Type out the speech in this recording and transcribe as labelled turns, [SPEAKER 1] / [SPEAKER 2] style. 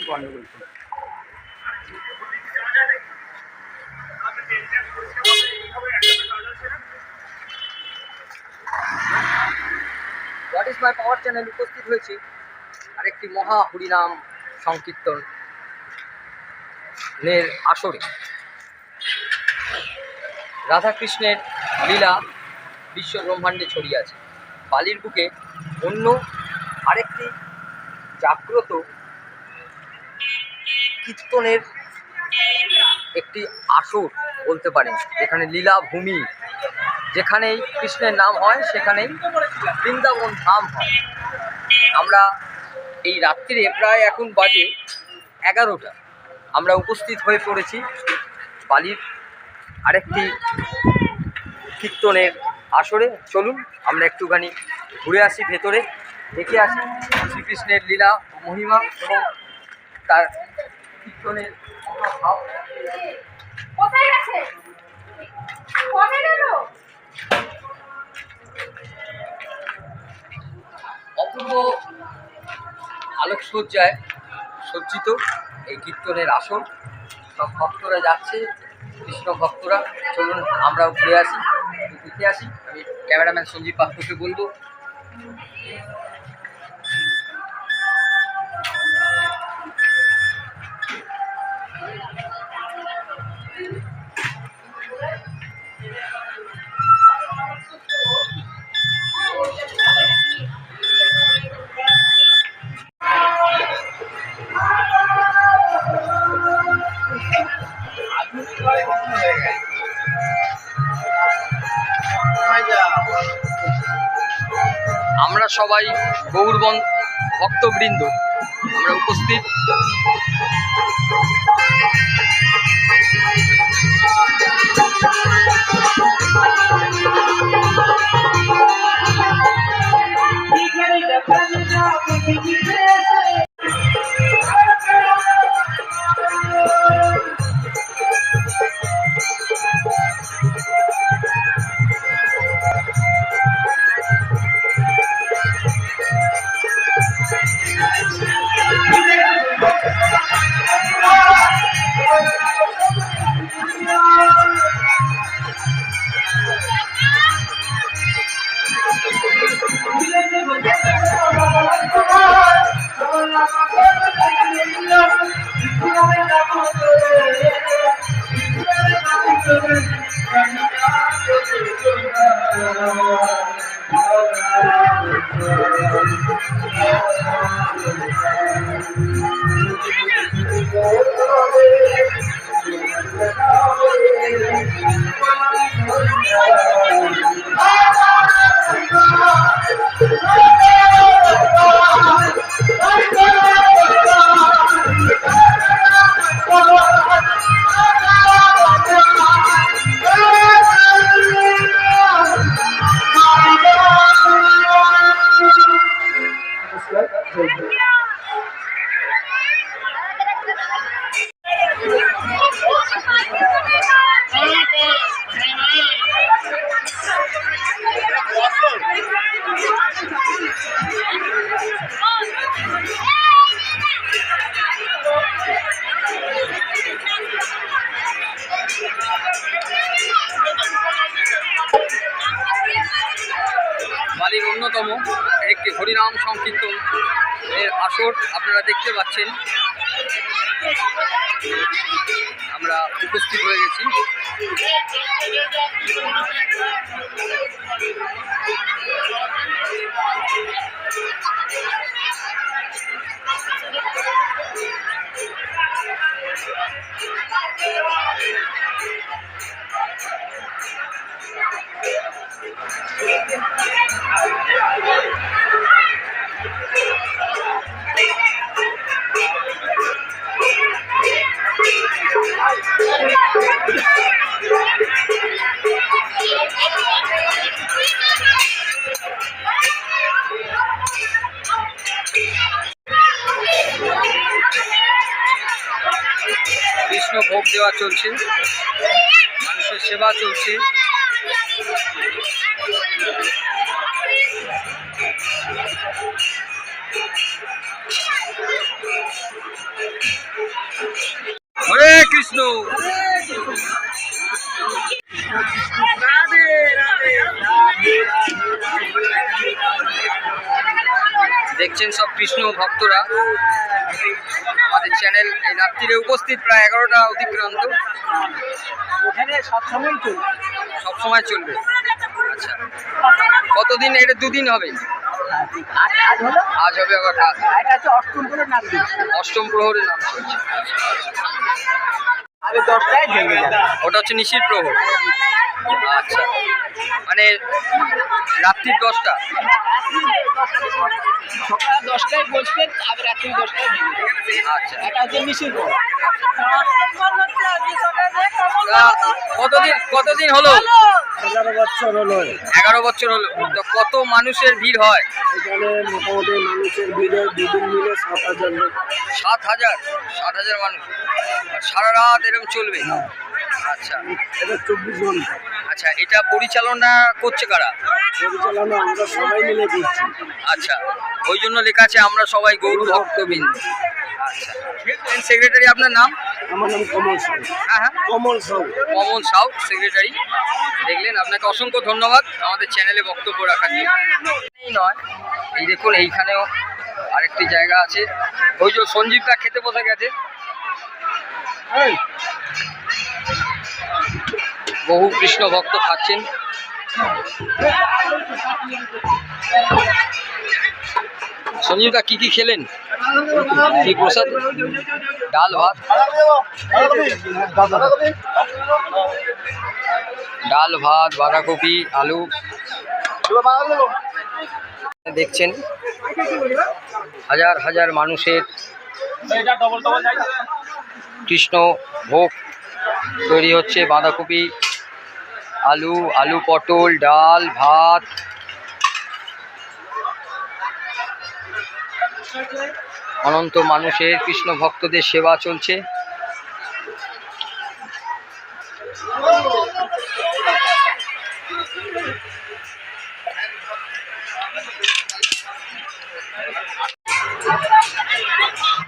[SPEAKER 1] গন্ডগোল করে। What is my power channel উপস্থিত হয়েছে আরেকটি মহা হরিনাম সংকীর্তনের আসরে। রাধাকৃষ্ণের লীলা বিশ্ব ব্রহ্মাণ্ডে ছড়িয়ে আছে। বালির বুকে অন্য আরেকটি জাগ্রত কীর্তনের একটি আসর বলতে পারেন, যেখানে লীলা ভূমি, যেখানেই কৃষ্ণের নাম হয় সেখানেই বৃন্দাবন ধাম হয়। আমরা এই রাত্রিরে প্রায় এখন বাজে 11টা, আমরা উপস্থিত হয়ে পড়েছি বালির আরেকটি কীর্তনের আসরে। চলুন আমরা একটুখানি ঘুরে আসি, ভেতরে দেখে আসি শ্রীকৃষ্ণের লীলা মহিমা এবং তার কীর্তনের ভাব। অপূর্ব আলোকসজ্জায় সজ্জিত এই কীর্তনের আসর। সব ভক্তরা যাচ্ছে, কৃষ্ণ ভক্তরা। চলুন আমরাও ঘুরে আসি, দেখে আসি। আমি ক্যামেরাম্যান সঞ্জীব পাত্রকে বলবো আমরা সবাই গৌরবন ভক্তবৃন্দ আমরা উপস্থিত। বালির অন্যতম একটি হরিনাম সংকীর্তন এর আসর আপনারা দেখতে পাচ্ছেন। আমরা উপস্থিত হয়ে গেছি। কৃষ্ণ ভোগ দেওয়া চলছে, মানুষের সেবা চলছে। হরে কৃষ্ণ। দেখছেন সব কৃষ্ণ ভক্তরা আমাদের চ্যানেল এই রাত্রিরে উপস্থিত, প্রায় 11টা অতিক্রান্ত।
[SPEAKER 2] ওখানে সবসময় চলবে,
[SPEAKER 1] সবসময় চলবে। আচ্ছা, কতদিন? এটা 2 দিন হবে। আজ হবে আবার কাল। অষ্টম প্রহরের নাম চলছে। ওটা হচ্ছে নিশির প্রহর। আচ্ছা, মানে রাত্রি 10টা।
[SPEAKER 2] সকাল 10টায় বসবেন, আবার রাত্রি 10টায় ভেঙে।
[SPEAKER 1] আচ্ছা,
[SPEAKER 2] এটা হচ্ছে নিশির প্রহর।
[SPEAKER 1] কতদিন হলো?
[SPEAKER 2] 11 বছর হলো।
[SPEAKER 1] 11 বছর হলো। তো কত মানুষের ভিড় হয়
[SPEAKER 2] এখানে? মোটামুটি মানুষের ভিড় দুদিন মিলে 7,000 লোক।
[SPEAKER 1] 7,000 মানুষ। আর সারা রাত এরকম চলবে? আচ্ছা,
[SPEAKER 2] এটা 24 ঘন্টা।
[SPEAKER 1] আচ্ছা, এটা পরিচালনা করছে কারা?
[SPEAKER 2] পরিচালনা আমরা সবাই মিলে করছি।
[SPEAKER 1] আচ্ছা, ওই জন্য লেখা আছে আমরা সবাই গৌর ভক্তবৃন্দ। আচ্ছা, সেক্রেটারি আপনার নাম?
[SPEAKER 2] আমার নাম কমল সাউ।
[SPEAKER 1] হ্যাঁ,
[SPEAKER 2] কমল সাউ।
[SPEAKER 1] কমল সাউ সেক্রেটারি। দেখলেন, আপনাকে অসংখ্য ধন্যবাদ আমাদের চ্যানেলে বক্তব্য রাখার জন্য। এই নয়, এই দেখুন এইখানেও আরেকটি জায়গা আছে। ওই যে সঞ্জীবটা খেতে বসে গেছে। বহু কৃষ্ণ ভক্ত খাচ্ছেন। সঞ্জীবদা কি কি খেলেন? কি প্রসাদ? ডাল ভাত, বাঁধাকপি, আলু। দেখছেন হাজার হাজার মানুষের কৃষ্ণ ভোগ তৈরি হচ্ছে। বাঁধাকপি, আলু পটল, ডাল ভাত। অনন্ত মানুষের কৃষ্ণ ভক্তদের সেবা চলছে।